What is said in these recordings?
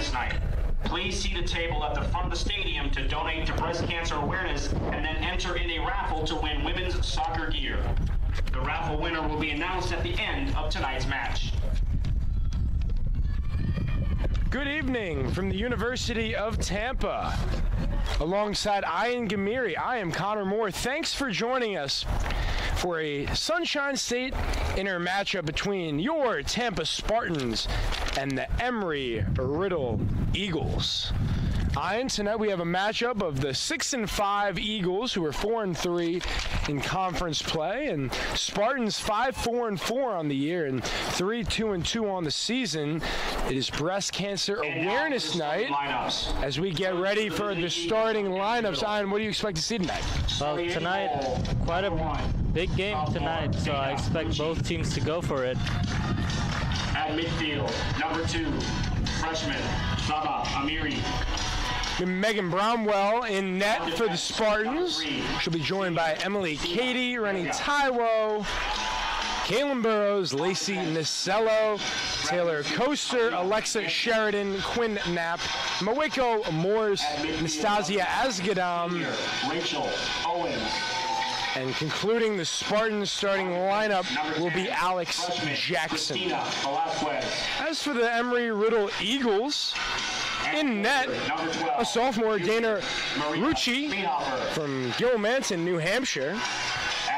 tonight's night. Please see the table at the front of the stadium to donate to breast cancer awareness and then enter in a raffle to win women's soccer gear. The raffle winner will be announced at the end of tonight's match. Good evening from the University of Tampa. Alongside Ian Gamiri, I am Connor Moore. Thanks for joining us for a Sunshine State inner matchup between your Tampa Spartans and the Embry Riddle Eagles. Ian, tonight we have a matchup of the 6-5 Eagles, who are 4-3 in conference play, and Spartans 5-4-4 on the year and 3-2-2 on the season. It is Breast Cancer Awareness Night as we get ready for the starting lineups. Ian, what do you expect to see tonight? Well, tonight, quite a big game tonight, so I expect both teams to go for it. At midfield, number 2, freshman Saba Amiri. Megan Bromwell in net for the Spartans. She'll be joined by Emily Cady, Rennie Taiwo, Kaylin Burrows, Lacey Nicello, Taylor Coaster, Alexa Sheridan, Quinn Knapp, Maweko Morse, Nastasia Asgadam, Rachel Owens. And concluding the Spartans starting lineup will be Alex Jackson. As for the Embry Riddle Eagles, in net, a sophomore, Dana Rucci from Gilmanton, New Hampshire.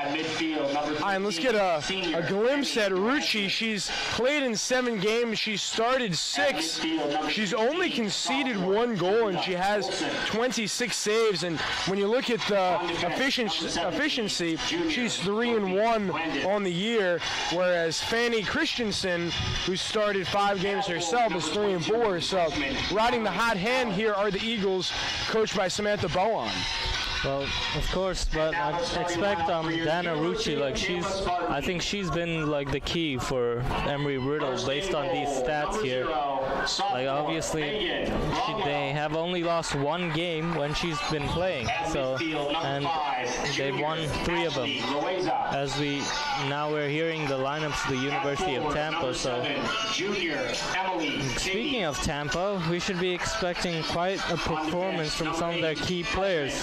And let's get a glimpse at Rucci. She's played in 7 games. She started 6. She's only conceded 1 goal, and she has 26 saves. And when you look at the efficiency, she's 3-1 on the year, whereas Fanny Christensen, who started 5 games herself, is 3-4. So riding the hot hand here are the Eagles, coached by Samantha Bowen. Well, of course, but I expect Dana Rucci, I think she's been the key for Embry Riddle based on these stats here. Obviously, they have only lost 1 game when she's been playing, and they've won 3 of them. As we're hearing the lineups of the University of Tampa. So, speaking of Tampa, we should be expecting quite a performance from some of their key players.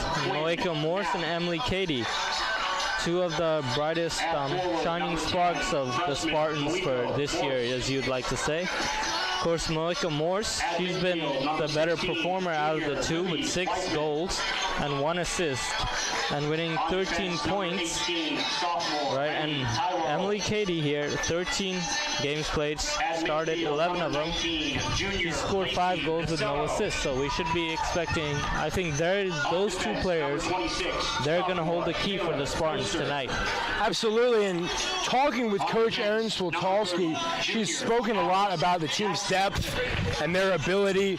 Maweko Morse and Emily Cady, 2 of the brightest shining sparks of the Spartans for this year, as you'd like to say. Of course, Maweko Morse, she's been the better performer out of the 2 with 6 goals and 1 assist and winning 13 points, right? And Emily Cady here, 13 games played, started 11 of them. She scored 5 goals with no assists, so we should be expecting, I think those 2 players, they're going to hold the key for the Spartans tonight. Absolutely, and talking with Coach Erin Swoltowski, she's spoken a lot about the team's depth and their ability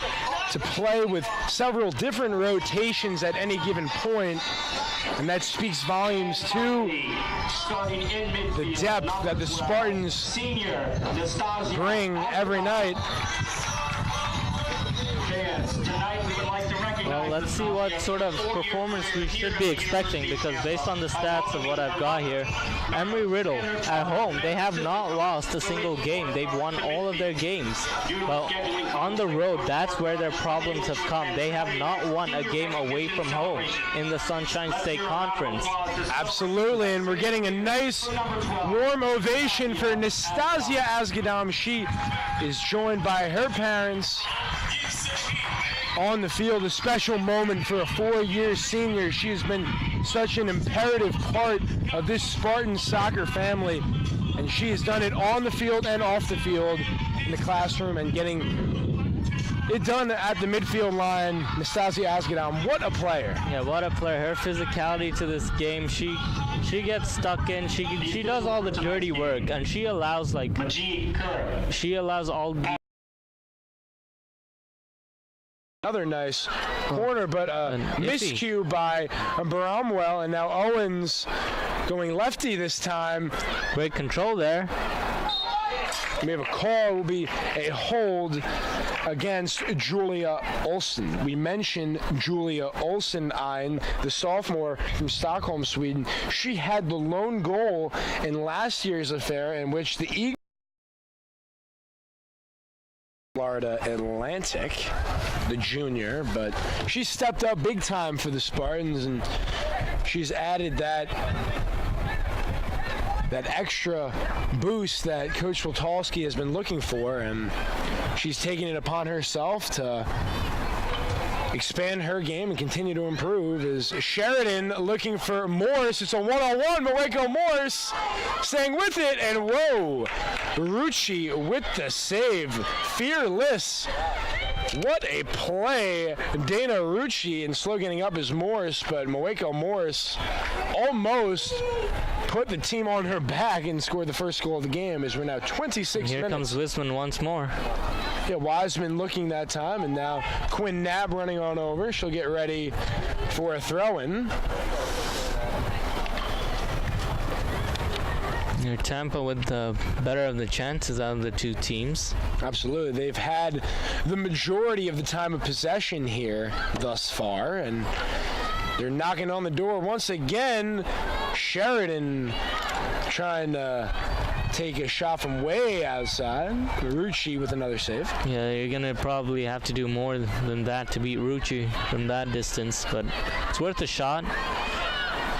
to play with several different rotations at any given point, and that speaks volumes to the depth that the Spartans bring every night. Well, let's see what sort of performance we should be expecting, because based on the stats of what I've got here, Embry Riddle at home, they have not lost a single game. They've won all of their games. Well, on the road, that's where their problems have come. They have not won a game away from home in the Sunshine State Conference. Absolutely, and we're getting a nice warm ovation for Nastasia Asgadam. She is joined by her parents on the field, a special moment for a 4-year senior. She has been such an imperative part of this Spartan soccer family, and she has done it on the field and off the field, in the classroom, and getting it done at the midfield line. Nastasia Asgadam, what a player. Yeah, what a player. Her physicality to this game, she gets stuck in, she does all the dirty work, and she allows all another nice corner, but miscue by Bromwell, and now Owens going lefty this time. Great control there. We have a call. Will be a hold against Julia Olsen. We mentioned Julia Olsen, the sophomore from Stockholm, Sweden. She had the lone goal in last year's affair, in which the Eagles Florida Atlantic, the junior, but she stepped up big time for the Spartans, and she's added that extra boost that Coach Woltowski has been looking for, and she's taking it upon herself to expand her game and continue to improve. Is Sheridan looking for Morse? It's a one-on-one, but Waco Morse staying with it, and whoa, Rucci with the save. Fearless. What a play. Dana Rucci, and slow getting up is Morse, but Waco Morse almost put the team on her back and scored the first goal of the game, as we're now 26 minutes. Here comes Wiseman once more. Yeah, Wiseman looking that time, and now Quinn Knapp running on over. She'll get ready for a throw-in. Near Tampa with the better of the chances out of the two teams. Absolutely. They've had the majority of the time of possession here thus far, and they're knocking on the door once again. Sheridan trying to take a shot from way outside. Rucci with another save. Yeah, you're going to probably have to do more than that to beat Rucci from that distance, but it's worth a shot.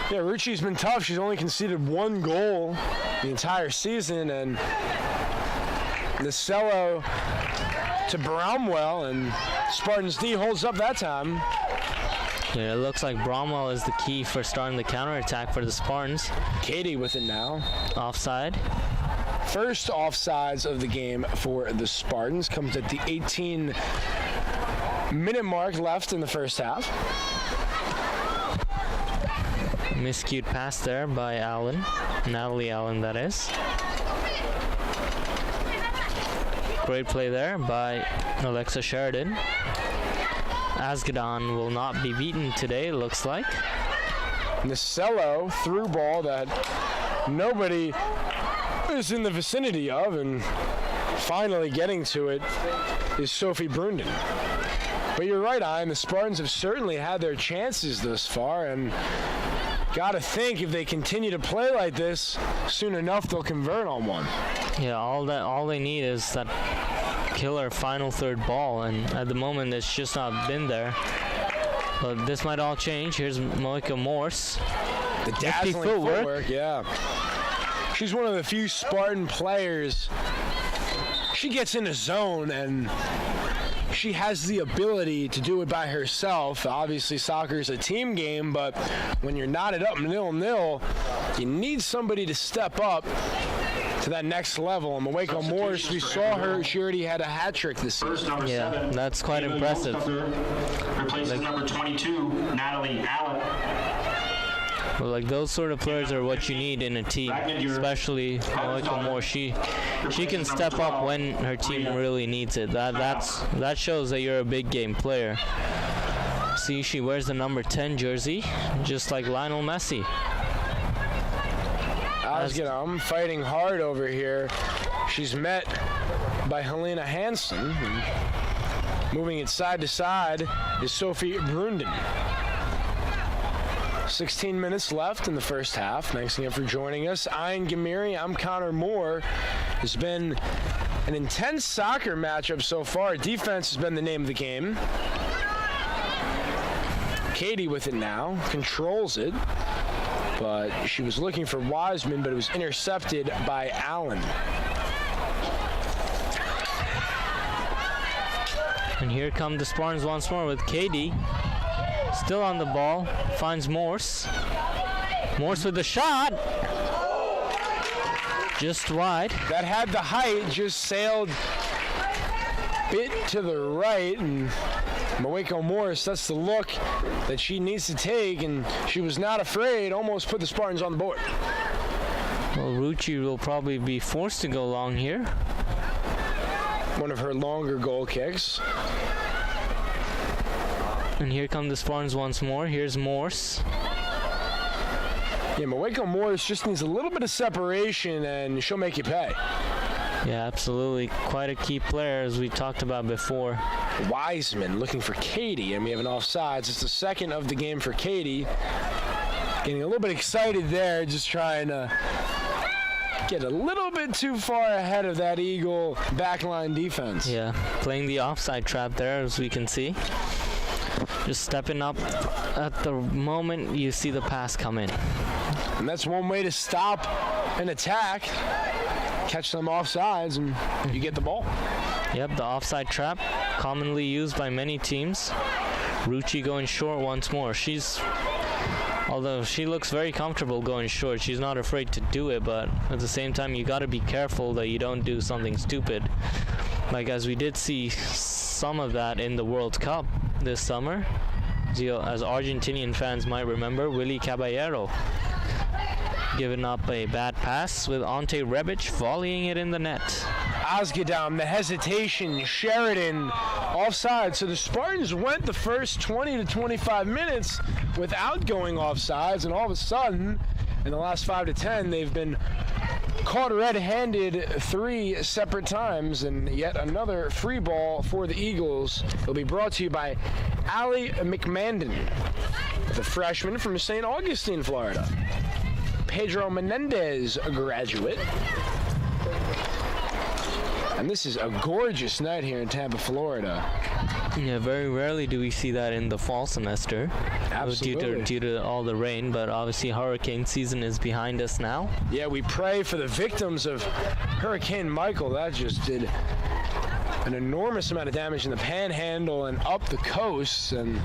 Yeah, Rucci's been tough. She's only conceded one goal the entire season, and Nacello to Bromwell, and Spartans D holds up that time. Yeah, it looks like Bromwell is the key for starting the counterattack for the Spartans. Katie with it now. Offside. First offsides of the game for the Spartans comes at the 18-minute mark left in the first half. Miscued pass there by Allen. Natalie Allen, that is. Great play there by Alexa Sheridan. Asgadon will not be beaten today, it looks like. Nacello through ball that nobody is in the vicinity of, and finally getting to it is Sophie Brunden. But you're right, Ian, the Spartans have certainly had their chances thus far, and gotta think if they continue to play like this, soon enough they'll convert on one. Yeah, all they need is that killer final third ball, and at the moment it's just not been there. But this might all change. Here's Monica Morse. The dazzling footwork, yeah. She's one of the few Spartan players. She gets in a zone, and she has the ability to do it by herself. Obviously, soccer is a team game, but when you're knotted up 0-0, you need somebody to step up to that next level. And Waco Morse, we saw her, she already had a hat trick this season. Yeah, that's quite impressive. Replaces number 22, Natalie Allen. Well, like those sort of players are what you need in a team, especially Waco Morse. She can step up when her team really needs it. That shows that you're a big game player. See, she wears the number 10 jersey, just like Lionel Messi. I'm fighting hard over here. She's met by Helena Hansen. Moving it side to side is Sophie Brunden. 16 minutes left in the first half. Thanks again for joining us. Ian Gamiri, I'm Connor Moore. It's been an intense soccer matchup so far. Defense has been the name of the game. Katie with it now, controls it. But she was looking for Wiseman, but it was intercepted by Allen. And here come the Spartans once more with Katie. Still on the ball, finds Morse. Morse with the shot. Just wide. That had the height, just sailed bit to the right, and Waco Morse, that's the look that she needs to take, and she was not afraid, almost put the Spartans on the board. Well, Rucci will probably be forced to go long here. One of her longer goal kicks. And here come the Spartans once more. Here's Morse. Yeah, Waco Morse just needs a little bit of separation, and she'll make you pay. Yeah, absolutely. Quite a key player, as we talked about before. Wiseman looking for Katie, and we have an offsides. It's the second of the game for Katie. Getting a little bit excited there, just trying to get a little bit too far ahead of that Eagle backline defense. Yeah, playing the offside trap there, as we can see. Just stepping up at the moment you see the pass come in. And that's one way to stop an attack. Catch them offsides and you get the ball. Yep, the offside trap, commonly used by many teams. Rucci going short once more. Although she looks very comfortable going short, she's not afraid to do it, but at the same time you got to be careful that you don't do something stupid. Like as we did see some of that in the World Cup this summer. As Argentinian fans might remember, Willy Caballero giving up a bad pass with Ante Rebic volleying it in the net. Asgedam, the hesitation, Sheridan offside. So the Spartans went the first 20 to 25 minutes without going offsides, and all of a sudden, in the last 5 to 10, they've been caught red-handed 3 separate times, and yet another free ball for the Eagles. It'll be brought to you by Allie McMandon, the freshman from St. Augustine, Florida. Pedro Menendez, a graduate. And this is a gorgeous night here in Tampa, Florida. Yeah, very rarely do we see that in the fall semester. Absolutely. Due to all the rain, but obviously hurricane season is behind us now. Yeah, we pray for the victims of Hurricane Michael. That just did an enormous amount of damage in the Panhandle and up the coast. And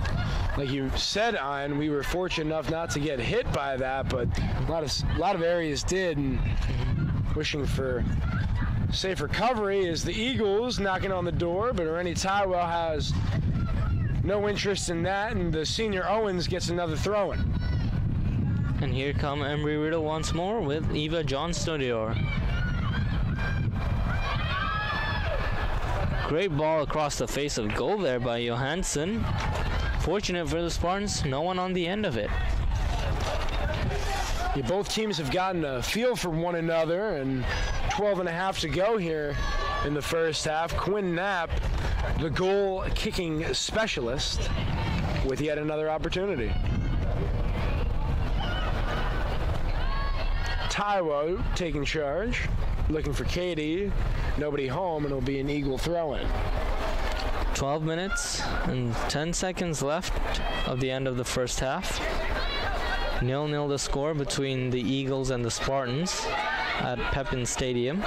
like you said, Ian, we were fortunate enough not to get hit by that, but a lot of areas did. And wishing for safe recovery is the Eagles knocking on the door, but Rennie Tywell has no interest in that, and the senior Owens gets another throw-in. And here come Embry Riddle once more with Eva Johnstodior. Great ball across the face of goal there by Johansson. Fortunate for the Spartans, no one on the end of it. Yeah, both teams have gotten a feel for one another, and 12 and a half to go here in the first half. Quinn Knapp, the goal-kicking specialist, with yet another opportunity. Taiwo taking charge, looking for Katie. Nobody home, and it'll be an Eagle throw-in. 12 minutes and 10 seconds left of the end of the first half. 0-0 the score between the Eagles and the Spartans at Pepin Stadium.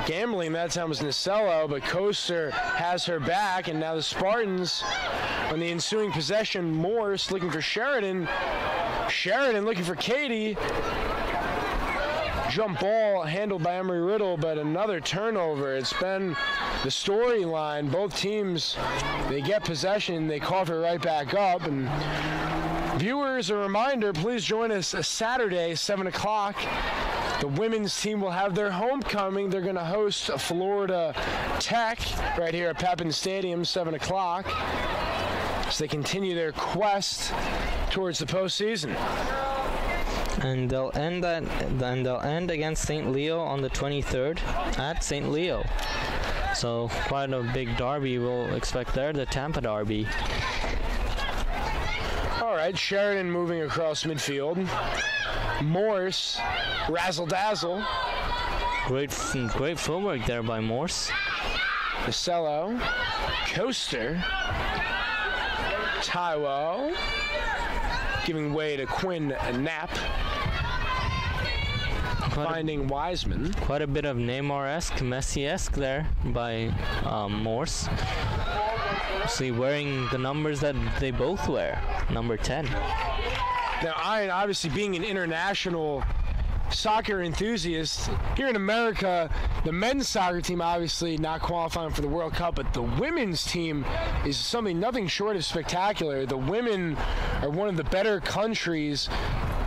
Gambling that time was Nacello, but Coaster has her back, and now the Spartans on the ensuing possession. Morse looking for Sheridan. Sheridan looking for Katie. Jump ball handled by Embry Riddle, but another turnover. It's been the storyline. Both teams, they get possession, they cough it right back up. And viewers, a reminder, please join us Saturday, 7 o'clock. The women's team will have their homecoming. They're going to host Florida Tech right here at Pepin Stadium, 7 o'clock, as they continue their quest towards the postseason. And they'll end against St. Leo on the 23rd at St. Leo. So quite a big derby we'll expect there, the Tampa derby. All right, Sheridan moving across midfield. Morse, razzle dazzle. Great footwork there by Morse. Nacello, Coaster, Taiwo, giving way to Quinn Knapp. Finding Wiseman. Quite a bit of Neymar-esque, Messi-esque there by Morse. See, wearing the numbers that they both wear, number 10. Now, Ian, obviously being an international soccer enthusiast, here in America, the men's soccer team obviously not qualifying for the World Cup, but the women's team is something nothing short of spectacular. The women are one of the better countries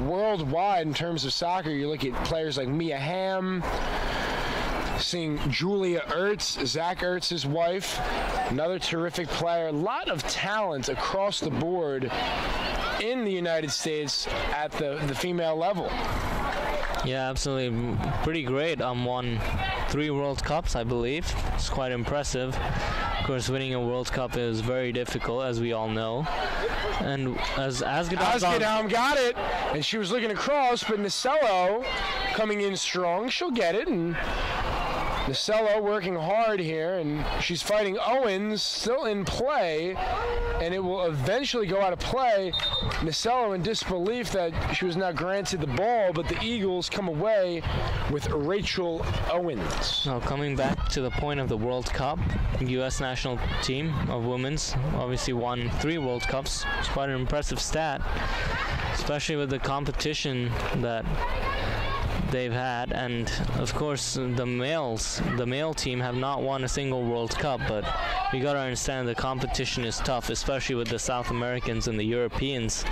worldwide in terms of soccer. You look at players like Mia Hamm, seeing Julia Ertz, Zach Ertz's wife, another terrific player. A lot of talent across the board in the United States at the female level. Yeah, absolutely. Pretty great. Won 3 World Cups, I believe. It's quite impressive. Of course, winning a World Cup is very difficult, as we all know. And as Asgadon got it, and she was looking across, but Nasello coming in strong. She'll get it, and Nasello working hard here, and she's fighting Owens, still in play, and it will eventually go out of play. Nasello in disbelief that she was not granted the ball, but the Eagles come away with Rachel Owens. Now coming back to the point of the World Cup, the U.S. national team of women's obviously won 3 World Cups. It's quite an impressive stat, especially with the competition that they've had, and of course the male team have not won a single World Cup, but you gotta understand the competition is tough, especially with the South Americans and the Europeans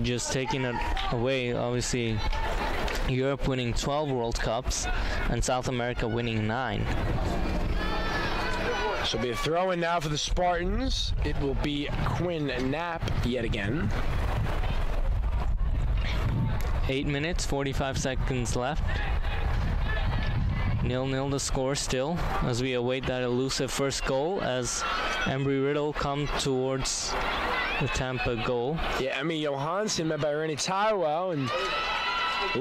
just taking it away. Obviously Europe winning 12 World Cups and South America winning 9. So it'll be a throw-in now for the Spartans. It will be Quinn Knapp yet again. 8 minutes, 45 seconds left. 0-0 the score still as we await that elusive first goal as Embry Riddle come towards the Tampa goal. Yeah, Emmy Johansson met by Rennie Taiwo, and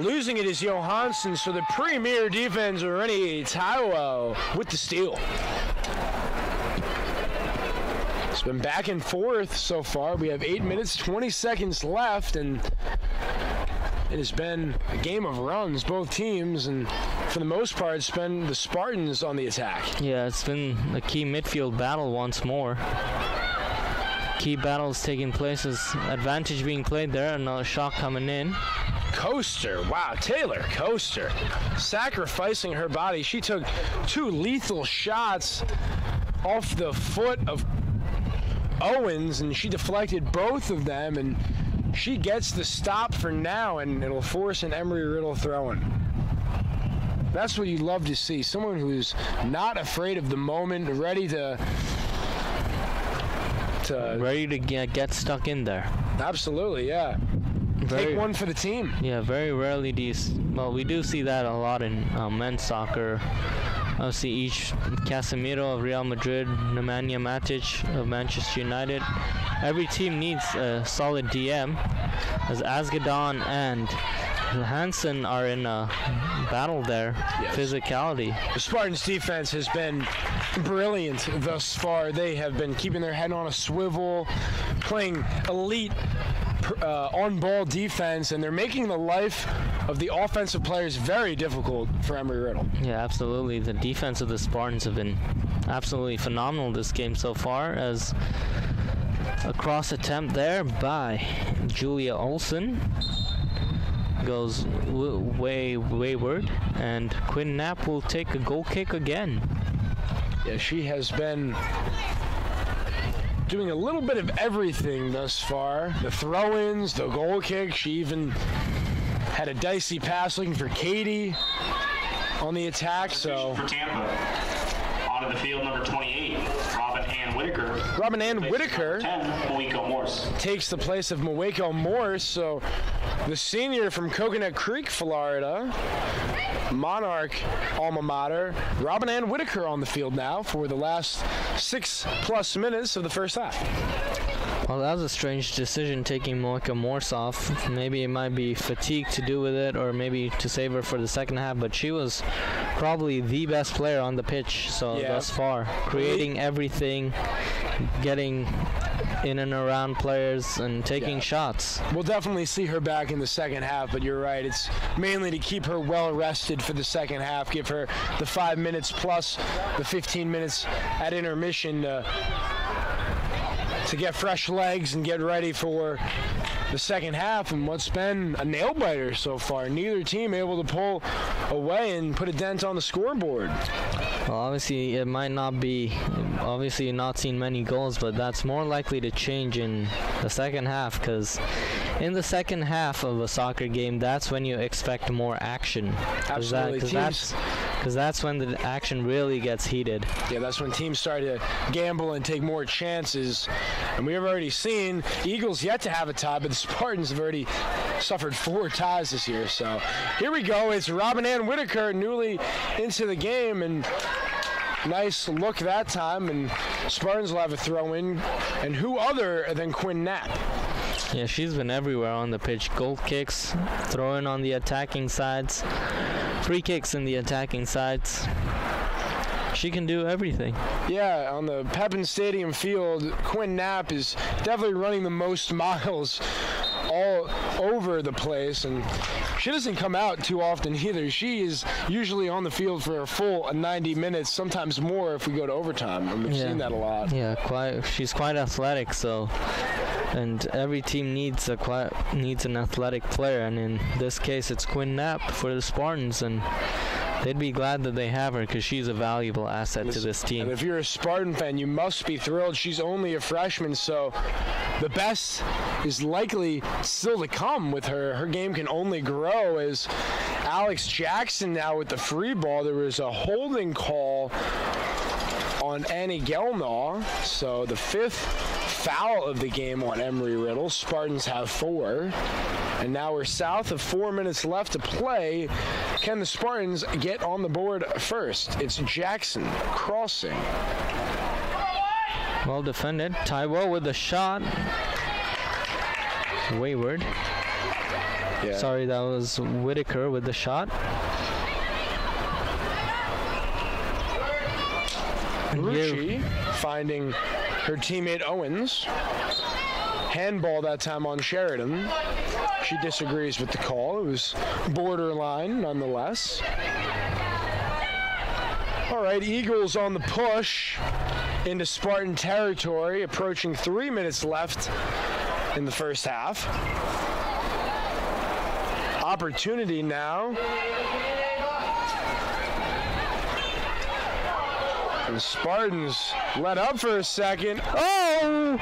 losing it is Johansson, so the premier defense of Rennie Taiwo with the steal. It's been back and forth so far. We have 8 minutes, 20 seconds left, and it has been a game of runs, both teams, and for the most part, it's been the Spartans on the attack. Yeah, it's been a key midfield battle once more. Key battles taking place as advantage being played there, another shot coming in. Coaster, wow, Taylor Coaster, sacrificing her body. She took 2 lethal shots off the foot of Owens, and she deflected both of them, and she gets the stop for now, and it'll force an Embry Riddle throw-in. That's what you love to see. Someone who's not afraid of the moment, ready to get stuck in there. Absolutely, yeah. Take one for the team. Yeah, very rarely do you we do see that a lot in men's soccer. Obviously, each Casemiro of Real Madrid, Nemanja Matic of Manchester United. Every team needs a solid DM, as Asgadon and Hansen are in a battle there. Yes. Physicality. The Spartans' defense has been brilliant thus far. They have been keeping their head on a swivel, playing elite on-ball defense, and they're making the life of the offensive players very difficult for Embry Riddle. Yeah, absolutely. The defense of the Spartans have been absolutely phenomenal this game so far, as a cross attempt there by Julia Olsen goes way wayward, and Quinn Knapp will take a goal kick again. Yeah, she has been doing a little bit of everything thus far. The throw-ins, the goal kick. She even had a dicey pass looking for Katie on the attack. So for Tampa, onto the field, number 28, Robin Ann Whitaker. Robin Ann Whitaker 10, Maweko Morse. Takes the place of Maweko Morse. So the senior from Coconut Creek, Florida, Monarch alma mater, Robin Ann Whitaker on the field now for the last 6+ minutes of the first half. Well, that was a strange decision, taking Maweko Morse off. Maybe it might be fatigue to do with it, or maybe to save her for the second half, but she was probably the best player on the pitch thus far, creating everything, getting in and around players and taking shots. We'll definitely see her back in the second half, but you're right, it's mainly to keep her well rested for the second half, give her the 5 minutes plus the 15 minutes at intermission to get fresh legs and get ready for the second half, and what's been a nail-biter so far. Neither team able to pull away and put a dent on the scoreboard. Well, obviously, it might not be, obviously you're not seeing many goals, but that's more likely to change in the second half, because in the second half of a soccer game, that's when you expect more action. Absolutely. Because that's when the action really gets heated. Yeah, that's when teams start to gamble and take more chances. And we have already seen Eagles yet to have a tie, but the Spartans have already suffered 4 ties this year. So here we go. It's Robin Ann Whitaker newly into the game, and nice look that time, and Spartans will have a throw in. And who other than Quinn Knapp? Yeah, she's been everywhere on the pitch. Goal kicks, throwing on the attacking sides, free kicks in the attacking sides. She can do everything. Yeah, on the Pepin Stadium field, Quinn Knapp is definitely running the most miles all over the place, and she doesn't come out too often either. She is usually on the field for a full 90 minutes, sometimes more if we go to overtime, and we've seen that a lot. Yeah, she's quite athletic, so, and every team needs an athletic player, and in this case it's Quinn Knapp for the Spartans, and they'd be glad that they have her because she's a valuable asset to this team. And if you're a Spartan fan, you must be thrilled. She's only a freshman, so the best is likely still to come with her. Her game can only grow as Alex Jackson now with the free ball. There was a holding call on Annie Gelnaw, so the 5th foul of the game on Embry Riddle. Spartans have 4. And now we're south of 4 minutes left to play. Can the Spartans get on the board first? It's Jackson crossing. Well defended. Taiwo with the shot. Wayward. Yeah. Sorry, that was Whitaker with the shot. Rucci finding her teammate Owens. Handball that time on Sheridan. She disagrees with the call. It was borderline nonetheless. All right, Eagles on the push into Spartan territory, approaching 3 minutes left in the first half. Opportunity now. And the Spartans let up for a second. Oh!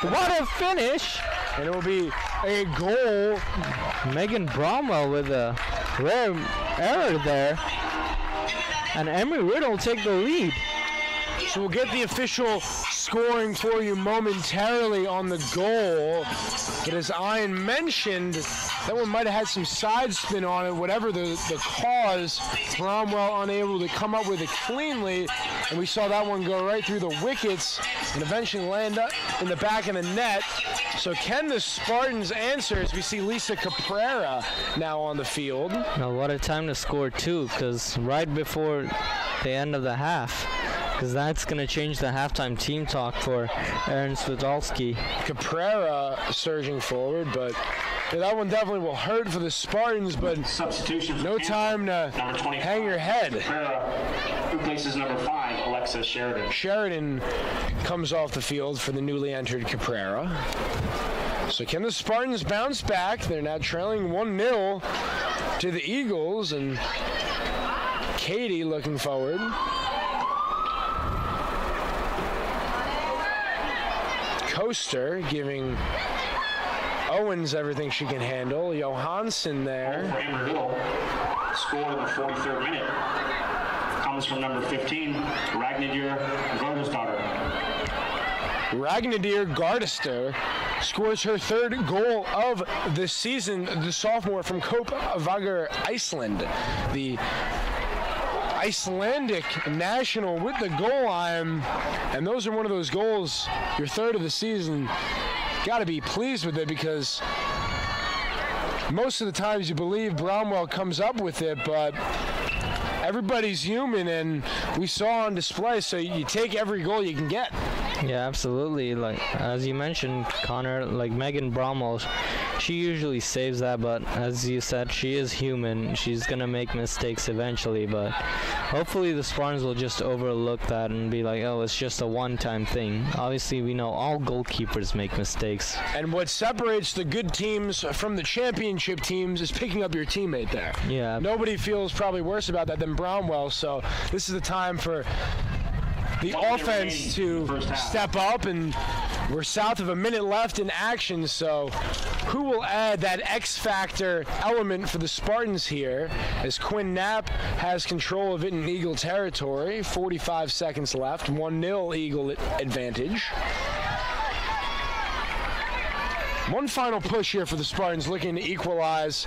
What a finish! And it will be a goal. Megan Bromwell with a rare error there. And Embry Riddle will take the lead. So we'll get the official scoring for you momentarily on the goal. But as Ian mentioned, that one might have had some side spin on it, whatever the cause. Bromwell unable to come up with it cleanly. And we saw that one go right through the wickets and eventually land up in the back of the net. So can the Spartans answer as we see Lisa Caprera now on the field? Now what a time to score too, because right before the end of the half, because that's going to change the halftime team talk for Aaron Svidalski. Caprera surging forward, but that one definitely will hurt for the Spartans, but no time to hang your head. Caprera replaces number 5, Alexa Sheridan. Sheridan comes off the field for the newly entered Caprera. So can the Spartans bounce back? They're now trailing 1-0 to the Eagles, and Katie looking forward. Coaster giving Owens everything she can handle. Johansson there. For Embry Riddle, scored in the 43rd minute. Comes from number 15, Ragnhild Gardesdottir. Ragnhild Gardesdottir scores her 3rd goal of the season. The sophomore from Kópavogur, Iceland. The Icelandic national with the goal line, and those are one of those goals, your 3rd of the season. Got to be pleased with it because most of the times you believe Bromwell comes up with it, but everybody's human, and we saw on display, so you take every goal you can get. Yeah, absolutely. Like as you mentioned, Connor, like Megan Bromwell, she usually saves that, but as you said, she is human. She's gonna make mistakes eventually, but hopefully the Spartans will just overlook that and be like, oh, it's just a one-time thing. Obviously, we know all goalkeepers make mistakes. And what separates the good teams from the championship teams is picking up your teammate there. Yeah. Nobody feels probably worse about that than Bromwell, so this is the time for the offense to step up, and we're south of a minute left in action, so who will add that X-factor element for the Spartans here as Quinn Knapp has control of it in Eagle territory. 45 seconds left, 1-0 Eagle advantage. One final push here for the Spartans, looking to equalize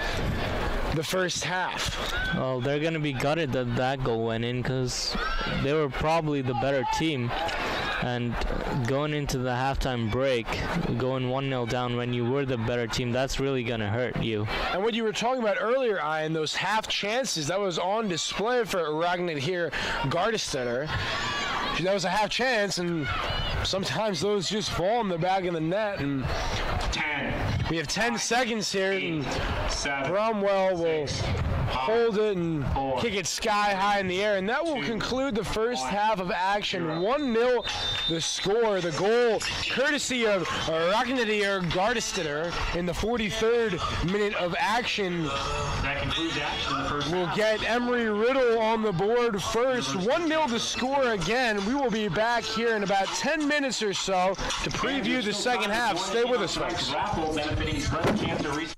the first half? Well, they're going to be gutted that that goal went in because they were probably the better team. And going into the halftime break, going 1-0 down when you were the better team, that's really going to hurt you. And what you were talking about earlier, Ian, those half chances, that was on display for Ragnhild Gardastetter. That was a half chance, and sometimes those just fall in the back of the net. And 10. We have 10 seconds here, 8, and 7, Bromwell will 6, hold it and 4, kick it sky high in the air, and that will conclude the first half of action. 1-0 the score, the goal courtesy of Ragnhild Gardastetter in the 43rd minute of action. That concludes action in the first We'll half. get Embry Riddle on the board first. 1-0 to score again. We will be back here in about 10 minutes or so to preview the second half. Stay with us, folks. Raffle benefiting breast cancer research.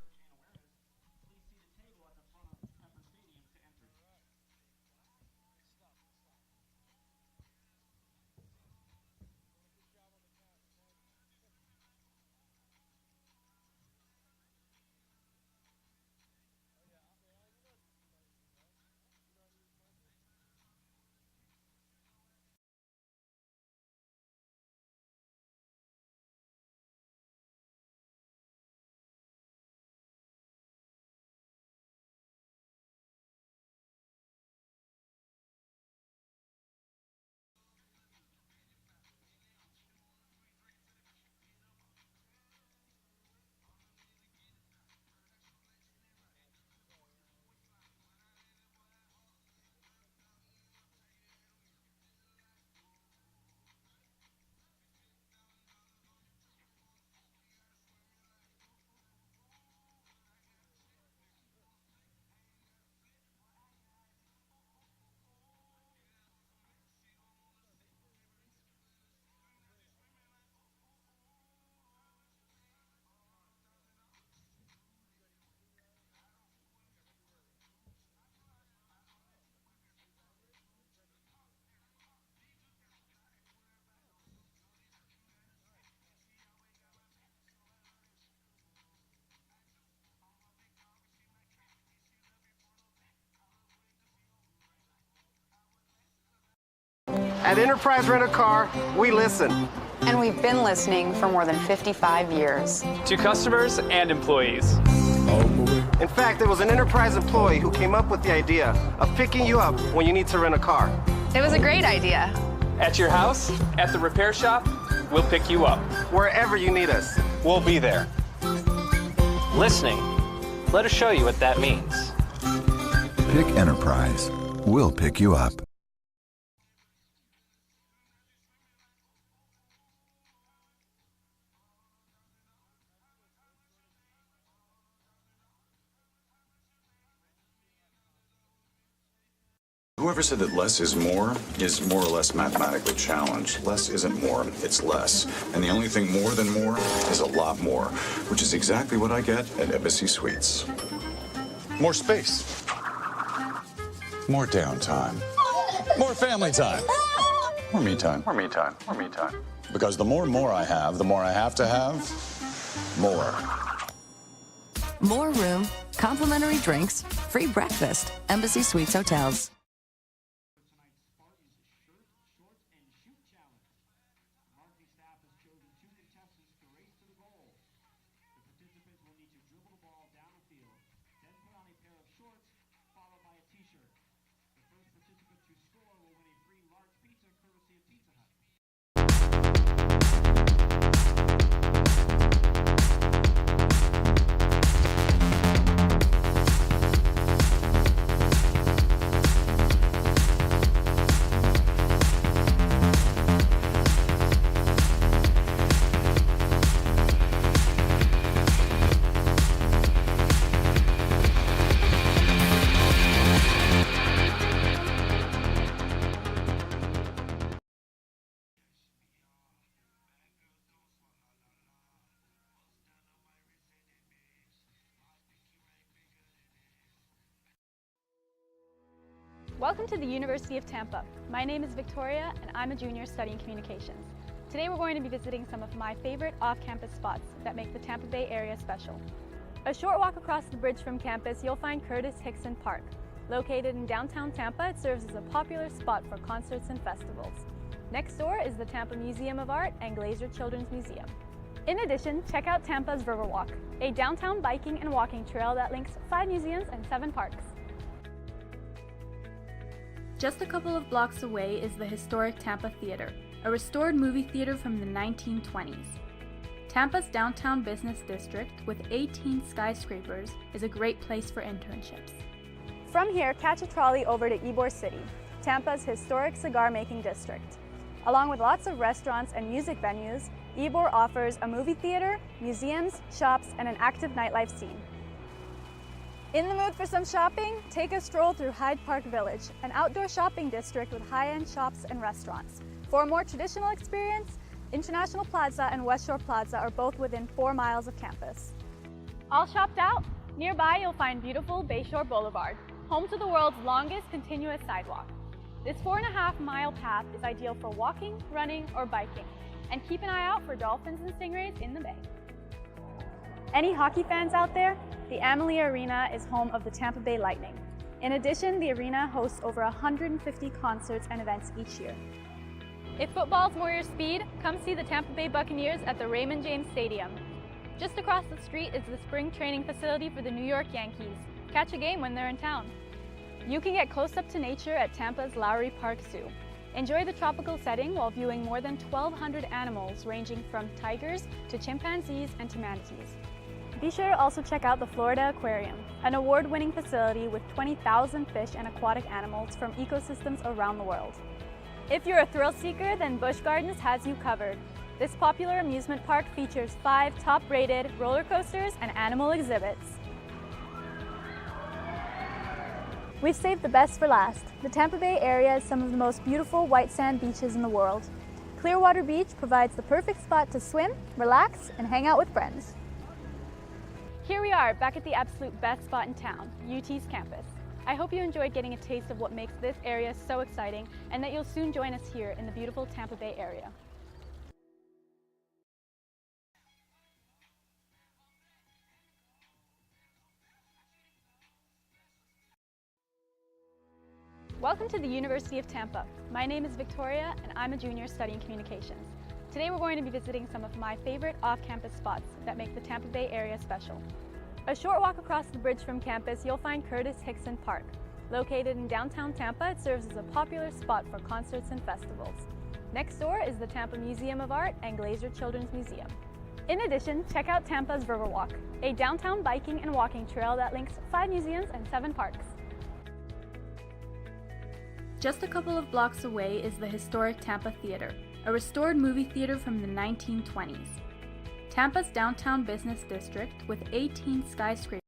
At Enterprise Rent-A-Car, we listen. And we've been listening for more than 55 years. To customers and employees. In fact, there was an Enterprise employee who came up with the idea of picking you up when you need to rent a car. It was a great idea. At your house, at the repair shop, we'll pick you up. Wherever you need us. We'll be there. Listening. Let us show you what that means. Pick Enterprise. We'll pick you up. Whoever said that less is more or less mathematically challenged. Less isn't more, it's less. And the only thing more than more is a lot more, which is exactly what I get at Embassy Suites. More space. More downtime. More family time. More me time. More me time. More me time. Because the more I have, the more I have to have more. More room, complimentary drinks, free breakfast. Embassy Suites Hotels. Welcome to the University of Tampa. My name is Victoria and I'm a junior studying communications. Today we're going to be visiting some of my favorite off-campus spots that make the Tampa Bay area special. A short walk across the bridge from campus, you'll find Curtis Hickson Park. Located in downtown Tampa, it serves as a popular spot for concerts and festivals. Next door is the Tampa Museum of Art and Glazer Children's Museum. In addition, check out Tampa's Riverwalk, a downtown biking and walking trail that links 5 museums and 7 parks. Just a couple of blocks away is the historic Tampa Theater, a restored movie theater from the 1920s. Tampa's downtown business district, with 18 skyscrapers, is a great place for internships. From here, catch a trolley over to Ybor City, Tampa's historic cigar-making district. Along with lots of restaurants and music venues, Ybor offers a movie theater, museums, shops, and an active nightlife scene. In the mood for some shopping? Take a stroll through Hyde Park Village, an outdoor shopping district with high-end shops and restaurants. For a more traditional experience, International Plaza and West Shore Plaza are both within 4 miles of campus. All shopped out? Nearby you'll find beautiful Bayshore Boulevard, home to the world's longest continuous sidewalk. This 4.5-mile path is ideal for walking, running, or biking, and keep an eye out for dolphins and stingrays in the bay. Any hockey fans out there? The Amalie Arena is home of the Tampa Bay Lightning. In addition, the arena hosts over 150 concerts and events each year. If football's more your speed, come see the Tampa Bay Buccaneers at the Raymond James Stadium. Just across the street is the spring training facility for the New York Yankees. Catch a game when they're in town. You can get close up to nature at Tampa's Lowry Park Zoo. Enjoy the tropical setting while viewing more than 1,200 animals ranging from tigers to chimpanzees and to manatees. Be sure to also check out the Florida Aquarium, an award-winning facility with 20,000 fish and aquatic animals from ecosystems around the world. If you're a thrill seeker, then Busch Gardens has you covered. This popular amusement park features 5 top-rated roller coasters and animal exhibits. We've saved the best for last. The Tampa Bay area has some of the most beautiful white sand beaches in the world. Clearwater Beach provides the perfect spot to swim, relax, and hang out with friends. Here we are, back at the absolute best spot in town, UT's campus. I hope you enjoyed getting a taste of what makes this area so exciting, and that you'll soon join us here in the beautiful Tampa Bay area. Welcome to the University of Tampa. My name is Victoria, and I'm a junior studying communications. Today we're going to be visiting some of my favorite off-campus spots that make the Tampa Bay area special. A short walk across the bridge from campus, you'll find Curtis Hickson Park. Located in downtown Tampa, it serves as a popular spot for concerts and festivals. Next door is the Tampa Museum of Art and Glazer Children's Museum. In addition, check out Tampa's Riverwalk, a downtown biking and walking trail that links 5 museums and 7 parks. Just a couple of blocks away is the historic Tampa Theater, a restored movie theater from the 1920s. Tampa's downtown business district, with 18 skyscrapers,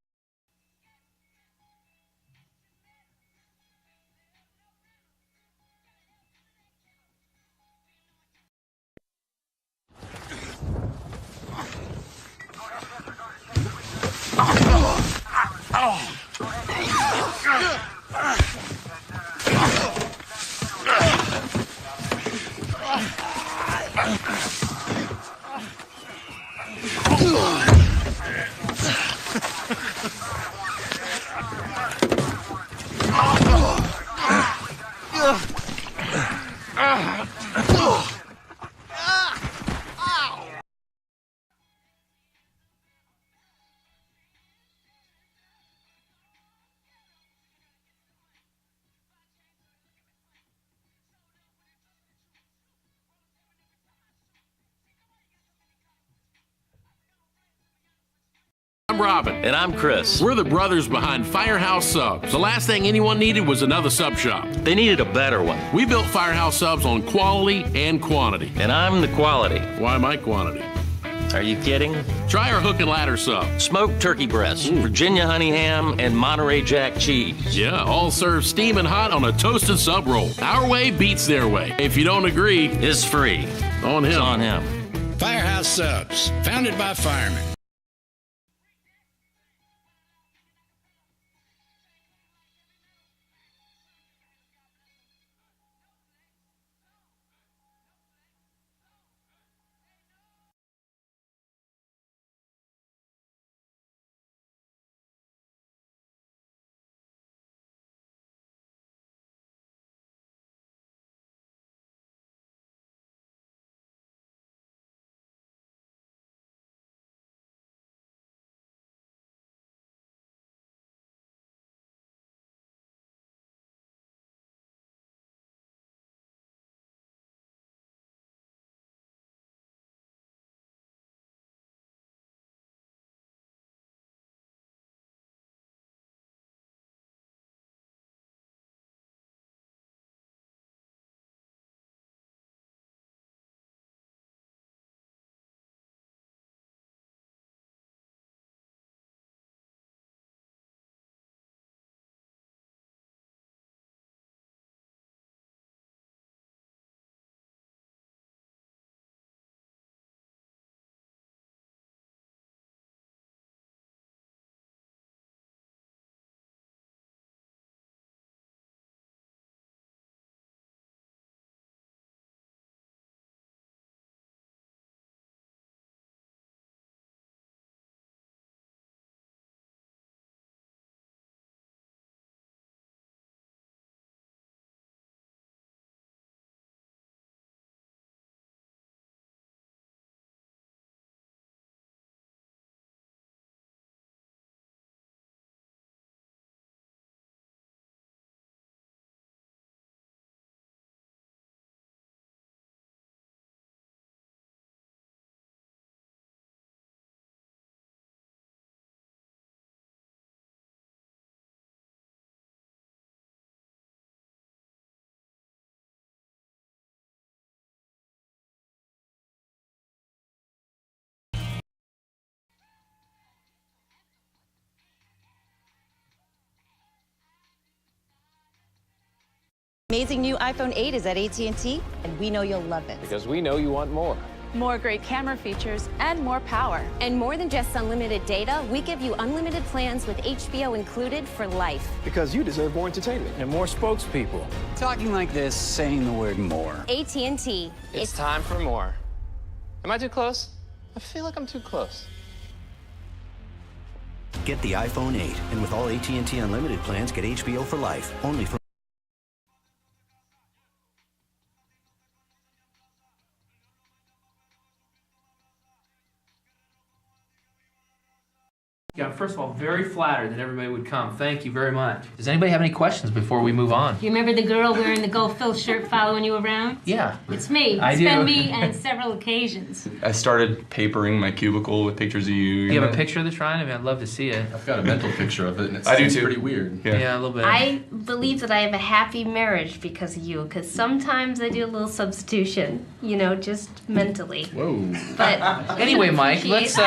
I'm Robin. And I'm Chris. We're the brothers behind Firehouse Subs. The last thing anyone needed was another sub shop. They needed a better one. We built Firehouse Subs on quality and quantity. And I'm the quality. Why my quantity? Are you kidding? Try our hook and ladder sub. Smoked turkey breast, Virginia honey ham, and Monterey Jack cheese. Yeah, all served steaming hot on a toasted sub roll. Our way beats their way. If you don't agree, it's free. On him. It's on him. Firehouse Subs, founded by firemen. Amazing new iPhone 8 is at AT&T, and we know you'll love it. Because we know you want more. More great camera features and more power. And more than just unlimited data, we give you unlimited plans with HBO included for life. Because you deserve more entertainment. And more spokespeople. Talking like this, saying the word more. AT&T. It's time for more. Am I too close? I feel like I'm too close. Get the iPhone 8, and with all AT&T Unlimited plans, get HBO for life. Only for... Yeah, first of all, very flattered that everybody would come. Thank you very much. Does anybody have any questions before we move on? You remember the girl wearing the Go Phil shirt following you around? Yeah. It's me. I It's do. been me on several occasions. I started papering my cubicle with pictures of you. Do you have a picture of the shrine? I mean, I'd love to see it. I've got a mental picture of it, and I do it's too. pretty weird. Yeah, a little bit. I believe that I have a happy marriage because of you, because sometimes I do a little substitution, you know, just mentally. Whoa. But anyway, Mike, let's...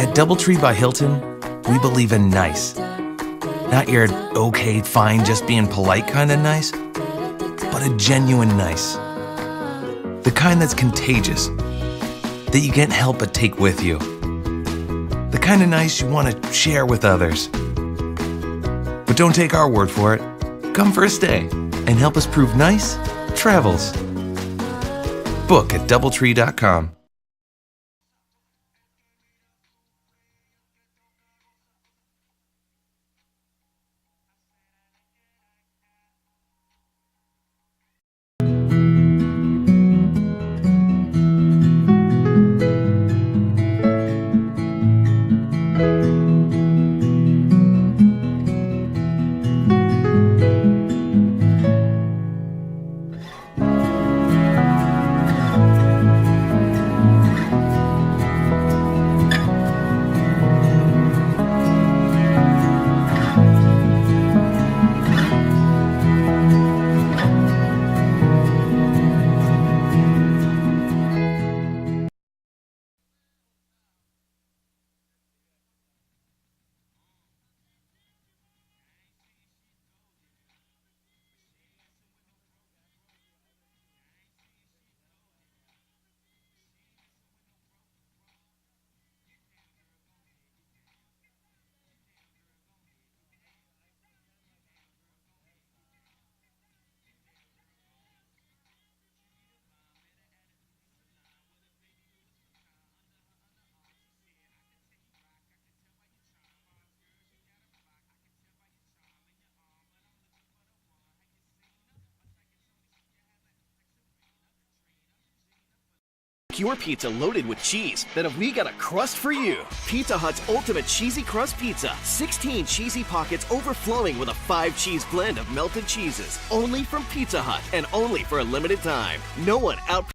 At DoubleTree by Hilton, we believe in nice. Not your okay, fine, just being polite kind of nice, but a genuine nice. The kind that's contagious, that you can't help but take with you. The kind of nice you want to share with others. But don't take our word for it. Come for a stay and help us prove nice travels. Book at DoubleTree.com. Your pizza loaded with cheese, then have we got a crust for you. Pizza Hut's ultimate cheesy crust pizza. 16 cheesy pockets overflowing with a 5-cheese blend of melted cheeses. Only from Pizza Hut and only for a limited time. No one out.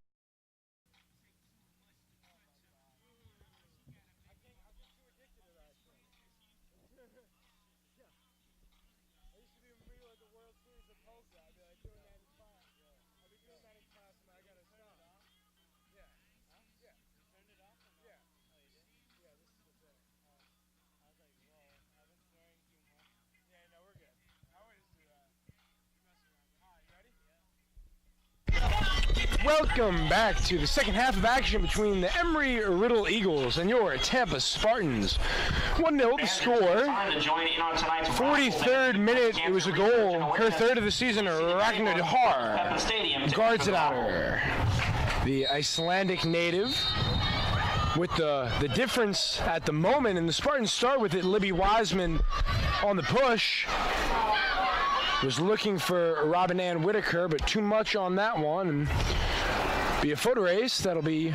Welcome back to the second half of action between the Embry Riddle Eagles and your Tampa Spartans. 1-0 the score. 43rd minute, it was a goal. Her third of the season, Ragnar Har guards it out of her. The Icelandic native. With the difference at the moment, and the Spartans start with it, Libby Wiseman on the push. Was looking for Robin Ann Whitaker, but too much on that one. And be a photo race that'll be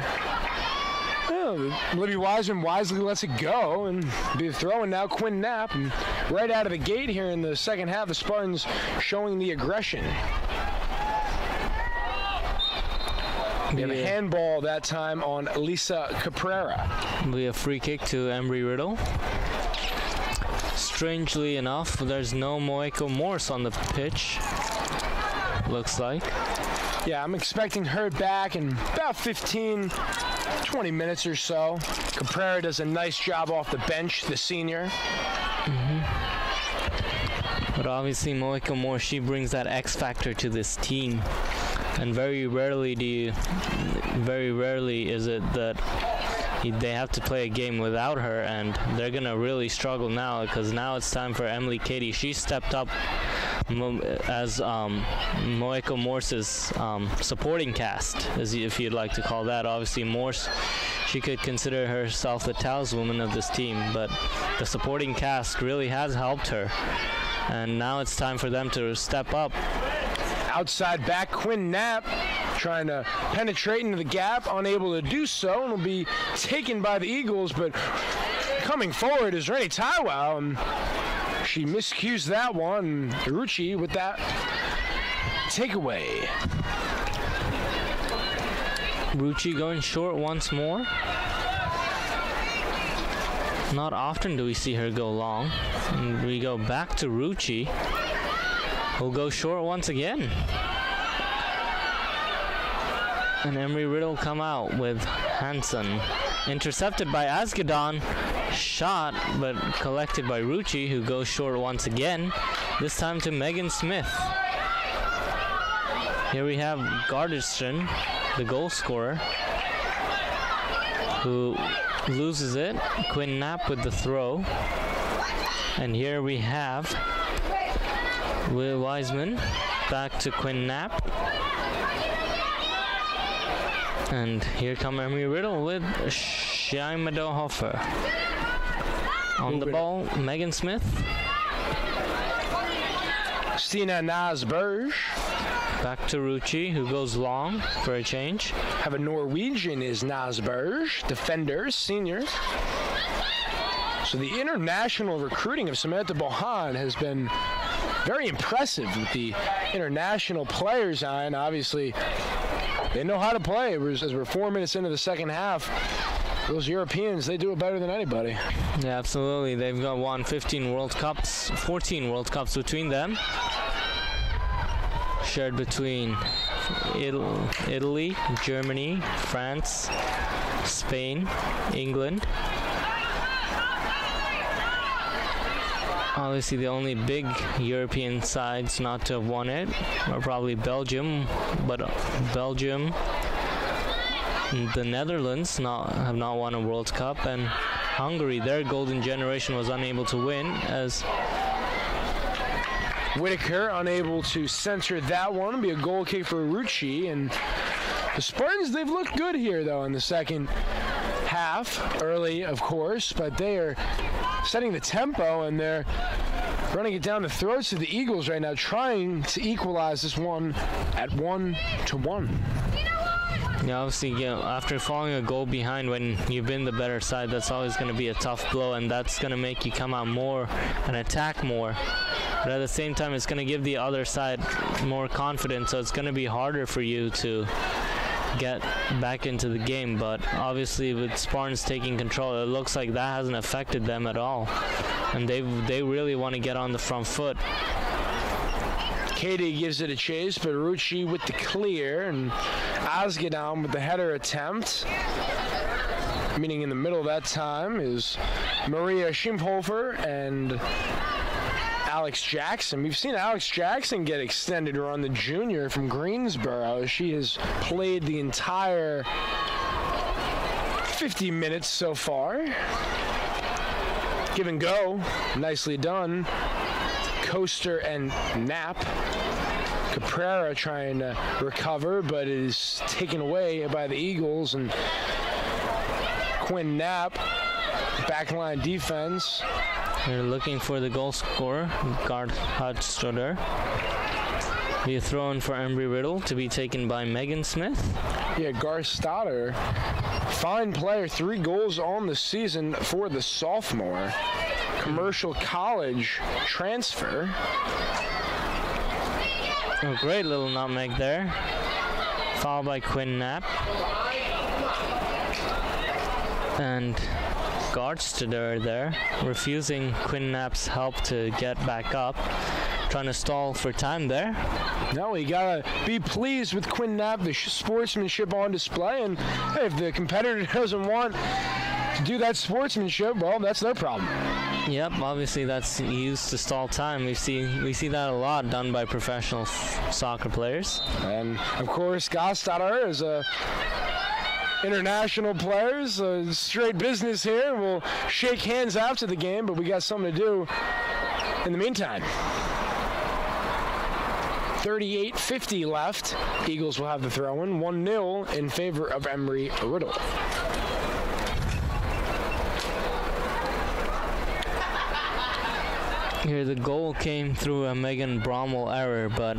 Well, Libby Wiseman wisely lets it go and be throwing now Quinn Knapp. And right out of the gate here in the second half, the Spartans showing the aggression. We have a handball that time on Lisa Caprera. We have free kick to Embry Riddle. Strangely enough, there's no Moeko Morse on the pitch. Looks like. Yeah, I'm expecting her back in about 15, 20 minutes or so. Caprera does a nice job off the bench, the senior. But obviously Moeko Morse, she brings that X factor to this team. And very rarely is it that they have to play a game without her, and they're gonna really struggle now, because now it's time for Emily Cady. She stepped up as Moeko Morse's supporting cast, if you'd like to call that. Obviously Morse, she could consider herself the talisman of this team, but the supporting cast really has helped her, and now it's time for them to step up. Outside back, Quinn Knapp trying to penetrate into the gap, unable to do so, and will be taken by the Eagles, but coming forward is Rennie Taiwo, and she miscues that one. Iruchi with that takeaway. Ruchi going short once more. Not often do we see her go long. And we go back to Ruchi. We'll go short once again. And Embry Riddle come out with Hansen. Intercepted by Asgadon. Shot, but collected by Ruchi, who goes short once again. This time to Megan Smith. Here we have Garderston, the goal scorer, who loses it. Quinn Knapp with the throw. And here we have Will Wiseman back to Quinn Knapp. And here come Embry Riddle with Shai Madohofer. On the ball, Megan Smith. Stina Nasberg. Back to Ruchi, who goes long for a change. Have a Norwegian is Nasberg, defender, senior. So the international recruiting of Samantha Bohan has been very impressive with the international players on. Obviously, they know how to play. As we're 4 minutes into the second half, those Europeans, they do it better than anybody. Yeah, absolutely. They've won 14 World Cups between them. Shared between Italy, Germany, France, Spain, England. Obviously, the only big European sides not to have won it are probably Belgium, but Belgium, the Netherlands have not won a World Cup, and Hungary, their golden generation, was unable to win, as Whitaker unable to center that one. It'll be a goal kick for Ruchi, and the Spartans, they've looked good here though in the second half, early of course, but they are setting the tempo and they're running it down the throats of the Eagles right now, trying to equalize this one at 1-1. Yeah, obviously, after falling a goal behind when you've been the better side, that's always going to be a tough blow, and that's going to make you come out more and attack more. But at the same time, it's going to give the other side more confidence, so it's going to be harder for you to get back into the game. But obviously, with Spartans taking control, it looks like that hasn't affected them at all, and they really want to get on the front foot. Katie gives it a chase, but Ruchi with the clear, and Asgadon with the header attempt. Meaning in the middle that time is Maria Schimphofer and Alex Jackson. We've seen Alex Jackson get extended run, the junior from Greensboro. She has played the entire 50 minutes so far. Give and go, nicely done. Coaster and Knapp. Caprera trying to recover, but is taken away by the Eagles, and Quinn Knapp, backline defense. They're looking for the goal scorer, Gard Hudstoder. Be a throw in for Embry Riddle to be taken by Megan Smith. Yeah, Gar Stoddard fine player, 3 goals on the season for the sophomore. Commercial college transfer. Oh, great little nutmeg there. Fouled by Quinn Knapp. And Gardsteder there, refusing Quinn Knapp's help to get back up. Trying to stall for time there. No, you gotta be pleased with Quinn Knapp, the sportsmanship on display, and hey, if the competitor doesn't want to do that sportsmanship, well, that's their problem. Yep, obviously that's used to stall time. We see that a lot done by professional soccer players. And of course, Gastadar is a international players, straight business here. We'll shake hands after the game, but we got something to do in the meantime. 38:50 left. Eagles will have the throw-in. 1-0 in favor of Embry Riddle. Here the goal came through a Megan Bromwell error, but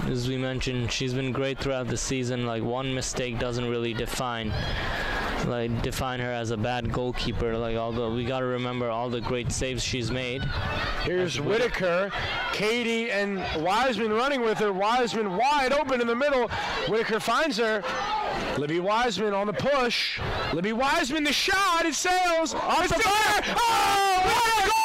as we mentioned, she's been great throughout the season. Like, one mistake doesn't really define her as a bad goalkeeper. Like, although we got to remember all the great saves she's made. Here's Whitaker, Katie and Wiseman running with her. Wiseman wide open in the middle. Whitaker finds her. Libby Wiseman on the push. Libby Wiseman, the shot, it sails. Off the bar. Oh, what a goal!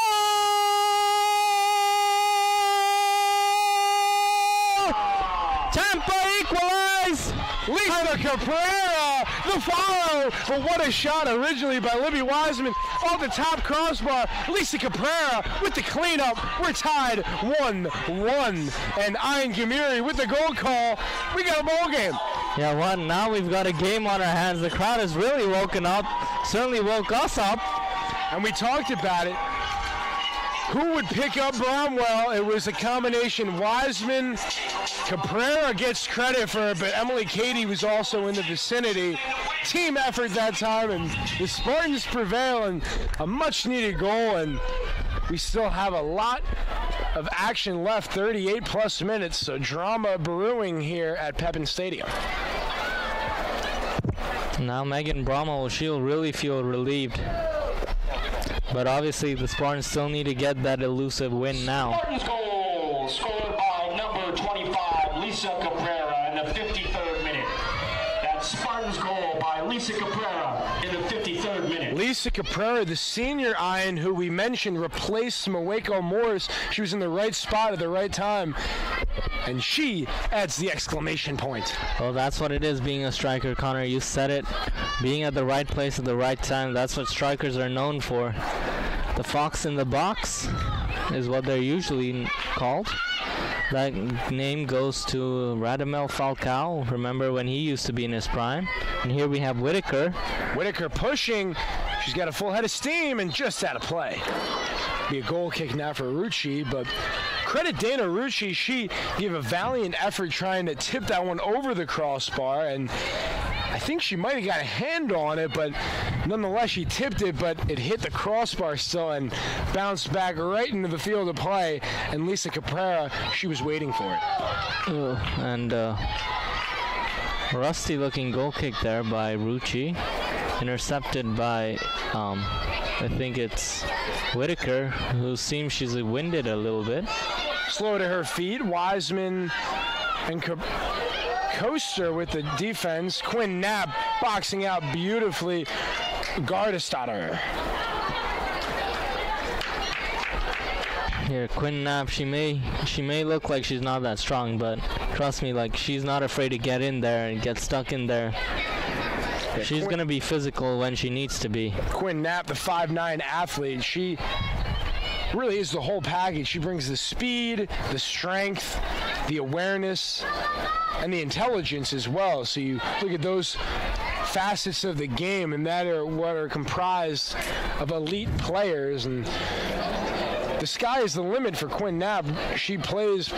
Tampa equalize! Lisa Cabrera, the follow, but what a shot originally by Libby Wiseman off the top crossbar. Lisa Cabrera with the cleanup. We're tied 1-1, and Ian Gamiri with the goal call. We got a ball game. Yeah, well, now we've got a game on our hands. The crowd has really woken up, certainly woke us up. And we talked about it. Who would pick up Bromwell? It was a combination. Wiseman, Cabrera gets credit for it, but Emily Cady was also in the vicinity. Team effort that time, and the Spartans prevail, and a much-needed goal, and we still have a lot of action left, 38-plus minutes, so drama brewing here at Pepin Stadium. Now Megan Bromwell, she'll really feel relieved. But obviously the Spartans still need to get that elusive win now. Spartans goal scored by number 25, Lisa Cabrera, in the 53rd minute. That's Spartans goal by Lisa Cabrera in the 53rd minute. Lisa Cabrera, the senior Iron, who we mentioned replaced Mweko Morris. She was in the right spot at the right time. And she adds the exclamation point. Well, that's what it is being a striker, Connor. You said it. Being at the right place at the right time, that's what strikers are known for. The fox in the box is what they're usually called. That name goes to Radamel Falcao. Remember when he used to be in his prime. And here we have Whitaker. Whitaker pushing. She's got a full head of steam and just out of play. Be a goal kick now for Rucci, but credit Dana Rucci. She gave a valiant effort trying to tip that one over the crossbar, and I think she might have got a hand on it, but nonetheless she tipped it, but it hit the crossbar still and bounced back right into the field of play, and Lisa Cabrera, she was waiting for it. And rusty looking goal kick there by Rucci, intercepted by I think it's Whitaker, who seems she's winded a little bit. Slow to her feet. Wiseman and Coaster with the defense. Quinn Knapp boxing out beautifully. Gardestadter. Here, Quinn Knapp, she may look like she's not that strong, but trust me, like, she's not afraid to get in there and get stuck in there. She's going to be physical when she needs to be. Quinn Knapp, the 5'9" athlete, she really is the whole package. She brings the speed, the strength, the awareness, and the intelligence as well. So you look at those facets of the game, and that are what are comprised of elite players. And the sky is the limit for Quinn Knapp. She plays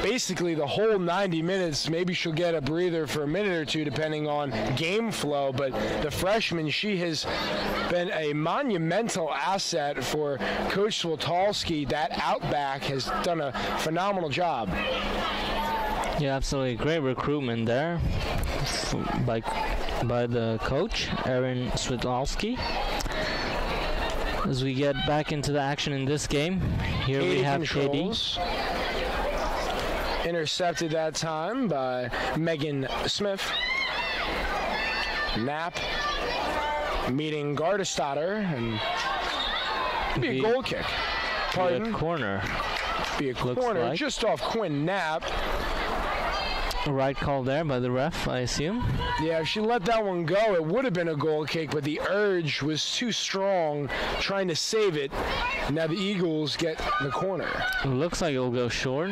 basically the whole 90 minutes. Maybe she'll get a breather for a minute or two depending on game flow, but the freshman, she has been a monumental asset for Coach Swoltalski. That outback has done a phenomenal job. Yeah, absolutely. Great recruitment there by by the coach, Aaron Swidlowski. As we get back into the action in this game, here we have controls. KD. Intercepted that time by Megan Smith. Knapp meeting Gardestatter, and be a goal kick. Pardon? Be a corner. Be a corner like. Just off Quinn Knapp. Right call there by the ref, I assume. Yeah, if she let that one go, it would have been a goal kick, but the urge was too strong trying to save it. Now the Eagles get the corner. It looks like it'll go short.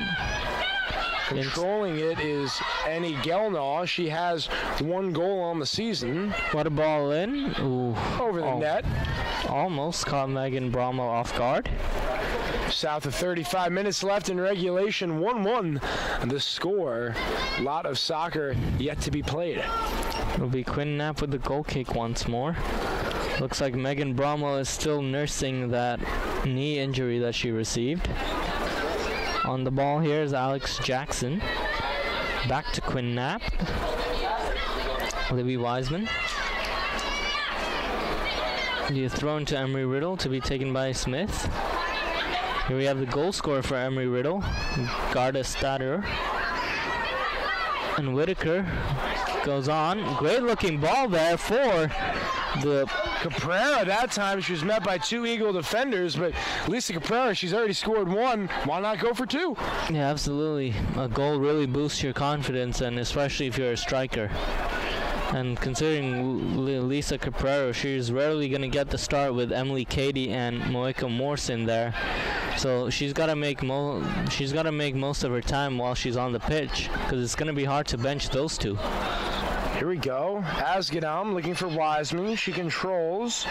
Controlling it is Annie Gelnaw. She has 1 goal on the season. What a ball in. Ooh. Over the net. Almost caught Megan Bromwell off guard. South of 35 minutes left in regulation, 1-1 the score. A lot of soccer yet to be played. It'll be Quinn Knapp with the goal kick once more. Looks like Megan Bromwell is still nursing that knee injury that she received. On the ball here is Alex Jackson. Back to Quinn Knapp. Libby Wiseman. The thrown to Embry Riddle to be taken by Smith. Here we have the goal scorer for Embry Riddle, Gardestatter. And Whitaker goes on. Great looking ball there for the Caprera. That time she was met by 2 Eagle defenders, but Lisa Caprera, she's already scored 1. Why not go for 2? Yeah, absolutely. A goal really boosts your confidence, and especially if you're a striker. And considering Lisa Caprera, she's rarely going to get the start with Emily Cady and Moeka Morrison there. So she's got to make most of her time while she's on the pitch, because it's going to be hard to bench those 2. Here we go. Asgadam looking for Wiseman. She controls.